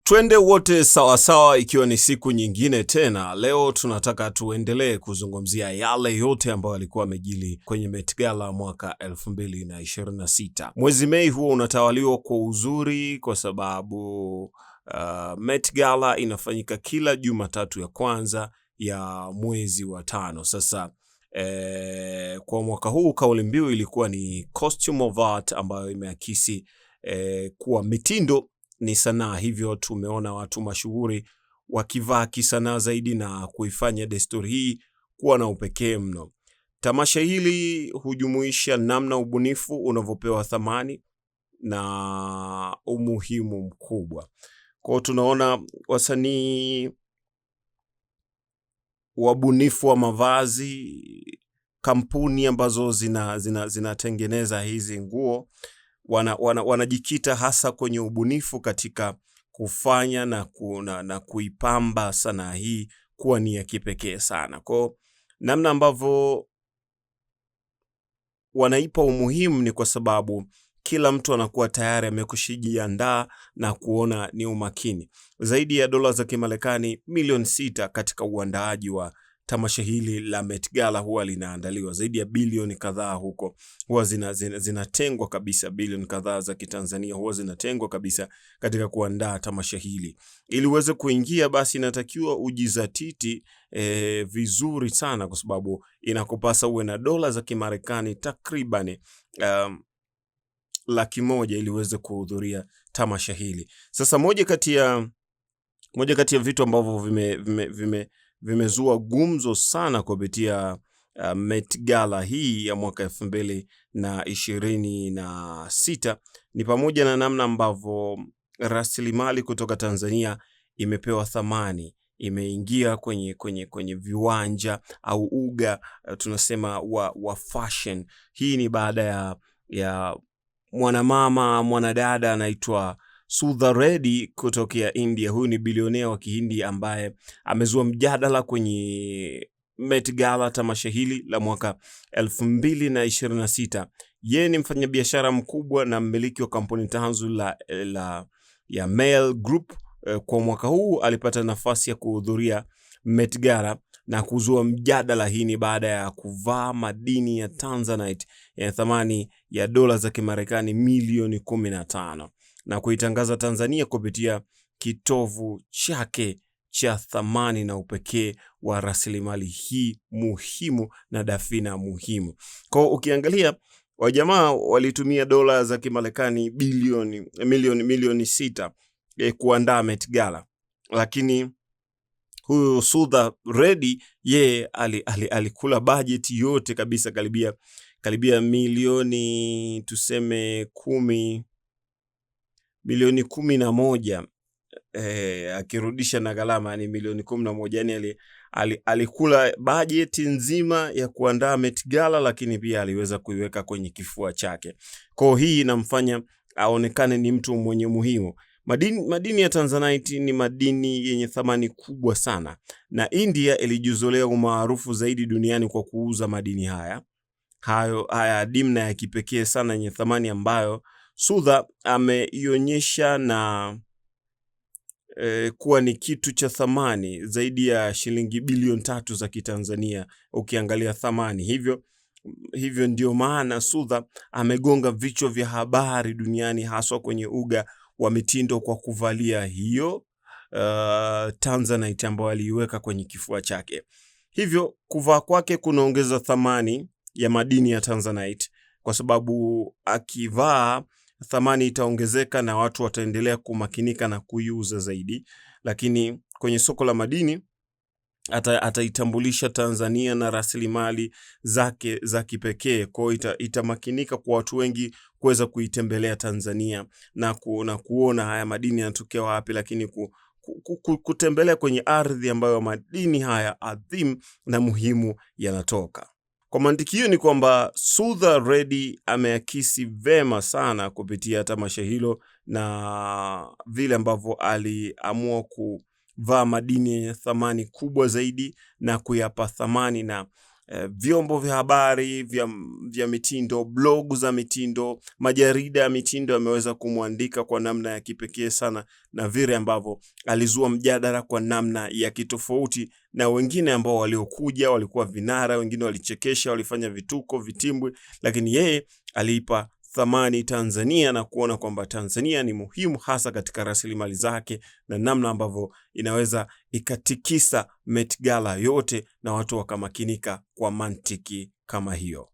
Twende wote sawasawa, ikiwa ni siku nyingine tena. Leo tunataka tuendelee kuzungumzia yale yote ambayo yalikuwa yamejili kwenye Met Gala mwaka 2026. Mwezi Mei huo unatawaliwa kwa uzuri kwa sababu Met Gala inafanyika kila Jumatatu ya kwanza ya mwezi wa tano. Sasa kwa mwaka huu kauli mbiu ilikuwa ni Costume of Art, ambayo imeakisi kuwa mitindo ni sanaa. Hivyo tumeona watu mashuhuri wakivaa kisanaa zaidi na kuifanya desturi hii kuwa na upekee mno. Tamasha hili hujumuisha namna ubunifu unavyopewa thamani na umuhimu mkubwa. Kwa tunaona wasanii, wabunifu wa mavazi, kampuni ambazo zinatengeneza hizi nguo wanajikita hasa kwenye ubunifu katika kufanya na kuipamba sanaa hii kuwa ni ya kipekee sana. Kwa namna ambavyo wanaipa umuhimu ni kwa sababu kila mtu anakuwa tayari amekushijiandaa na kuona ni umakini. Zaidi ya dola za Kimarekani milioni 6 katika uandaaji wa tamasha hili la Met Gala huwa linaandaliwa. Zaidi ya bilioni kadhaa huko huwa zinatengwa kabisa, bilioni kadhaa za Kitanzania huwa zinatengwa kabisa katika kuandaa tamasha hili. Ili uweze kuingia, basi inatakiwa ujizatiti vizuri sana, kwa sababu inakupasa uwe na dola za Kimarekani takriban 100,000 ili uweze kuhudhuria tamasha hili. Sasa moja kati ya vitu ambavyo vimezua gumzo sana kupitia Met Gala hii ya mwaka 2026 ni pamoja na namna ambavyo rasilimali kutoka Tanzania imepewa thamani, imeingia kwenye viwanja au uga tunasema wa fashion. Hii ni baada ya mwanadada anaitwa Sudha Reddy kutokea India. Huyu ni bilionea wa Kihindi ambaye amezua mjadala kwenye Met Gala, tamasha hili la mwaka 2026. Yeye ni mfanyabiashara mkubwa na mmiliki wa kampuni tanzu ya Mail Group. Kwa mwaka huu alipata nafasi ya kuhudhuria Met Gala na kuzua mjadala. Hii ni baada ya kuvaa madini ya Tanzanite ya thamani ya dola za Kimarekani milioni 15 na kuitangaza Tanzania kupitia kitovu chake cha thamani na upekee wa rasilimali hii muhimu na dafina muhimu. Kwa ukiangalia, wajamaa walitumia dola za Kimarekani milioni 6 kuandaa Met Gala, lakini huyu Sudha Reddy yeye alikula budget yote kabisa, karibia milioni tuseme 11, akirudisha na gharama ni milioni 11. Yani alikula budget nzima ya kuandaa Met Gala, lakini pia aliweza kuiweka kwenye kifua chake. Kwa hii inamfanya aonekane ni mtu mwenye muhimu. Madini ya Tanzanite ni madini yenye thamani kubwa sana, na India ilijizolea umaarufu zaidi duniani kwa kuuza madini haya adimu na ya kipekee sana yenye thamani, ambayo Sudha ameionyesha na kuwa ni kitu cha thamani zaidi ya shilingi bilioni 3 za Kitanzania ukiangalia thamani. Hivyo ndio maana Sudha amegonga vichwa vya habari duniani, haswa kwenye uga wa mitindo kwa kuvalia hiyo Tanzanite ambayo aliiweka kwenye kifua chake. Hivyo kuvaa kwake kunaongeza thamani ya madini ya Tanzanite, kwa sababu akivaa thamani itaongezeka na watu wataendelea kumakinika na kuiuza zaidi. Lakini kwenye soko la madini ataitambulisha Tanzania na rasilimali zake za kipekee. Kwa itamakinika kwa watu wengi kuweza kuitembelea Tanzania na kuona haya madini yanatokea wapi, lakini kutembelea kwenye ardhi ambayo madini haya adhimu na muhimu yanatoka. Kwa mantiki hiyo ni kwamba Sudha Reddy ameakisi vema sana kupitia tamasha hilo na vile ambavyo aliamua kuvaa madini yenye thamani kubwa zaidi na kuyapa thamani, na vyombo vya habari vya mitindo, blog za mitindo, majarida ya mitindo yameweza kumwandika kwa namna ya kipekee sana, na vile ambavyo alizua mjadala kwa namna ya kitofauti, na wengine ambao waliokuja walikuwa vinara, wengine walichekesha, walifanya vituko, vitimbwi, lakini yeye aliipa thamani Tanzania na kuona kwamba Tanzania ni muhimu hasa katika rasilimali zake na namna ambavyo inaweza ikatikisa Met Gala yote na watu wakamakinika kwa mantiki kama hiyo.